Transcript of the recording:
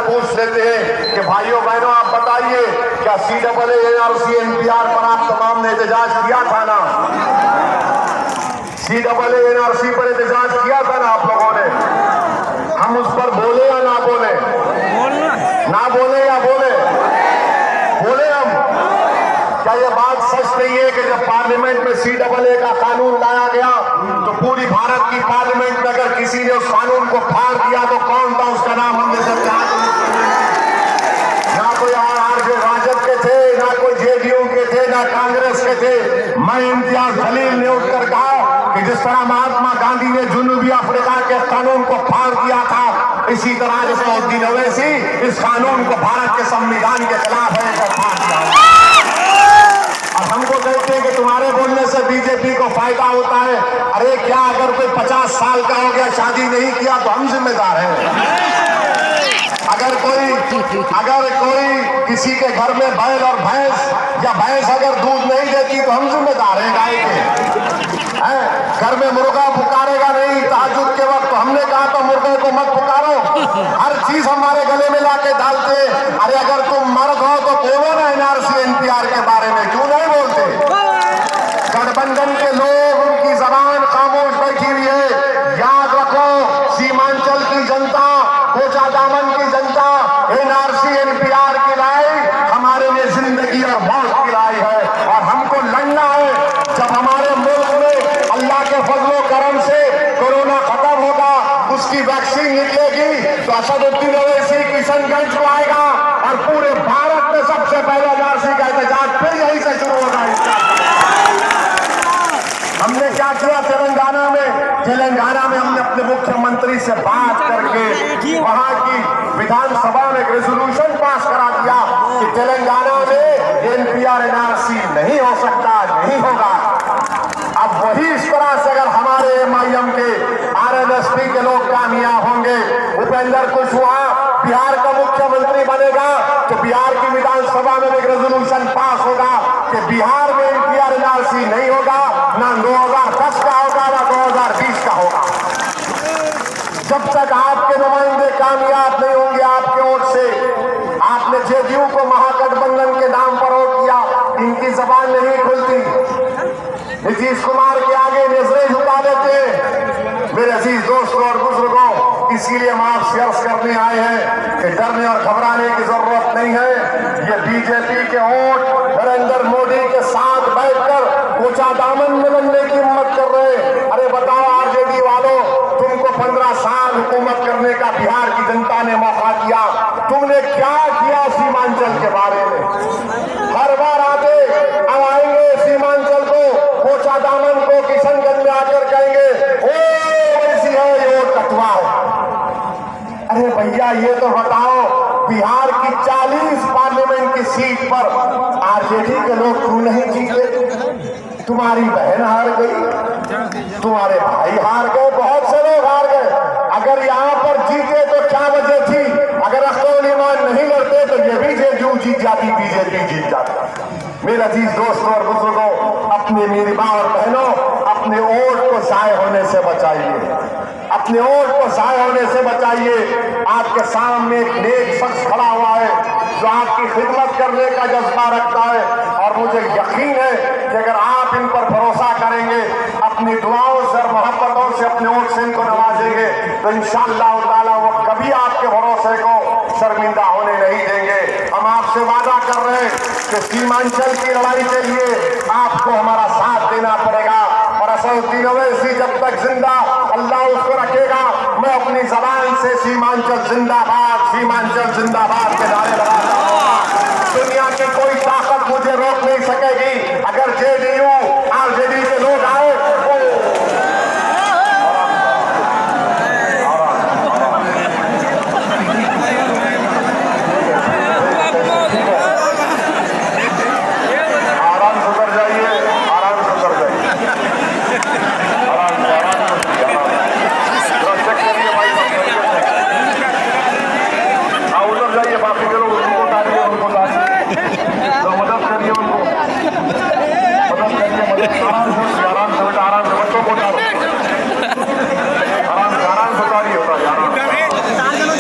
पूछ लेते हैं कि भाइयों बहनों आप बताइए, क्या CAA NRC NPR पर आप तमाम ने एहतजाज किया था ना? CAA NRC पर एहतजाज किया था ना आप लोगों ने? हम उस पर बोले या ना बोले? ना बोले या बोले? बोले हम। क्या ये बात सच नहीं है कि जब पार्लियामेंट में CAA का कानून लाया गया तो पूरी भारत की पार्लियामेंट में अगर किसी ने उस कानून को फाड़ दिया तो कौन था? उसका नाम हमने सब याद ना कोई आरजे राजद के थे, ना कोई JDU के थे, ना कांग्रेस के थे। मैं इम्तियाज जलील ने उठकर कहा कि जिस तरह महात्मा गांधी ने जनूबी अफ्रीका के कानून को फाड़ दिया था, इसी तरह निजामुद्दीन अवैसी इस कानून को भारत के संविधान के खिलाफ है तो फाड़ दिया। और हमको कहते हैं कि तुम्हारे बोलने से बीजेपी को फायदा होता है। अरे क्या, अगर कोई 50 साल का हो गया शादी नहीं किया तो हम जिम्मेदार हैं? अगर कोई किसी के घर में बैल और भैंस या भैंस अगर दूध नहीं देती तो हम जिम्मेदार हैं गाय के? घर में मुर्गा पुकारेगा नहीं तहज्जुद के वक्त तो हमने कहा तो मुर्गे को मत पुकारो। हर चीज हमारे गले में लाके डालते। अरे अगर तुम मर्द हो तो बोलो ना NRC NPR के बारे में, क्यों नहीं बोलते? गठबंधन के लोग, उनकी जबान खामोश बैठी हुई है। याद रखो, सीमांचल की जनता, कोचा दामन की जनता NRC NPR की लड़ाई हमारे लिए जिंदगी और मौत की लड़ाई है और हमको लड़ना है। जब हमारे मुल्क में अल्लाह के फजलो करम से कोरोना खत्म होगा, उसकी वैक्सीन निकलेगी तो असदुद्दीन अवैसी किशनगंज को आएगा और पूरे भारत में सबसे पहले NRC का एहतजाज फिर यहीं से शुरू होगा। हमने क्या किया तेलंगाना में हमने अपने मुख्यमंत्री से बात करके वहां की विधानसभा में एक रेजोल्यूशन पास करा दिया कि तेलंगाना में NPR NRC नहीं हो सकता, नहीं होगा। अब वही इस तरह से अगर हमारे MIM के RLSP के लोग कामयाब होंगे, उपेंद्र कुशवाहा बिहार का मुख्यमंत्री बनेगा तो बिहार की विधानसभा में एक रेजोल्यूशन पास होगा कि बिहार में NPR NRC नहीं होगा, ना 2010 का होगा ना 2020 का होगा। जब तक आपके नुमाइंदे कामयाब नहीं होंगे आपके वोट से, आपने JDU को महागठबंधन के नाम पर वोट किया, इनकी जबान नहीं खुलती। नीतीश कुमार के आगे नजरें झुका देते हैं। मेरे अजीज दोस्तों और बुजुर्गों, इसीलिए हम आपसे अर्ज करने आए हैं कि डरने और घबराने की जरूरत नहीं है। ये बीजेपी के वोट नरेंद्र मोदी के साथ बैठकर कोचा दामन में लड़ने की हिम्मत कर रहे हैं। अरे बताओ RJD वालों, तुमको 15 साल हुकूमत करने का बिहार की जनता ने मौका दिया, तुमने क्या किया सीमांचल के बारे में? हर बार आते, अब आएंगे सीमांचल को, कोचा दामन को, किशनगंज में आकर कहेंगे ओ ऐसी है ये कटवा है। अरे भैया ये तो बताओ, बिहार की 40 पार्लियामेंट की सीट पर RJD के लोग क्यों नहीं जीते? तुम्हारी बहन हार गई, तुम्हारे भाई हार गए, बहुत से लोग हार गए। अगर यहाँ पर जीते तो क्या वजह थी? अगर अख्तर ईमान नहीं लड़ते तो ये भी JDU जीत जाती, BJP जीत जाती। मेरे अजीज दोस्तों और बुजुर्गों, अपने मेरी माँ और बहनों, अपने वोट को जाय होने से बचाइए, अपने वोट को जाय होने से बचाइए। आपके सामने एक नेक शख्स खड़ा हुआ है जो आपकी खिदमत करने का जज्बा रखता है और मुझे यकीन है कि अगर आप इन पर भरोसा करेंगे, अपनी दुआओं से और मोहब्बतों से अपने वोट से इनको नवाजेंगे तो इंशाअल्लाह ताला वो कभी आपके भरोसे को शर्मिंदा होने नहीं देंगे। हम आपसे वादा कर रहे हैं कि सीमांचल की लड़ाई के लिए आपको हमारा साथ देना पड़ेगा और असदुद्दीन अवैसी जब तक जिंदा, अल्लाह उसको रखेगा, मैं अपनी जबान से सीमांचल जिंदाबाद, सीमांचल जिंदाबाद के नारे लगाता हूं। दुनिया के कोई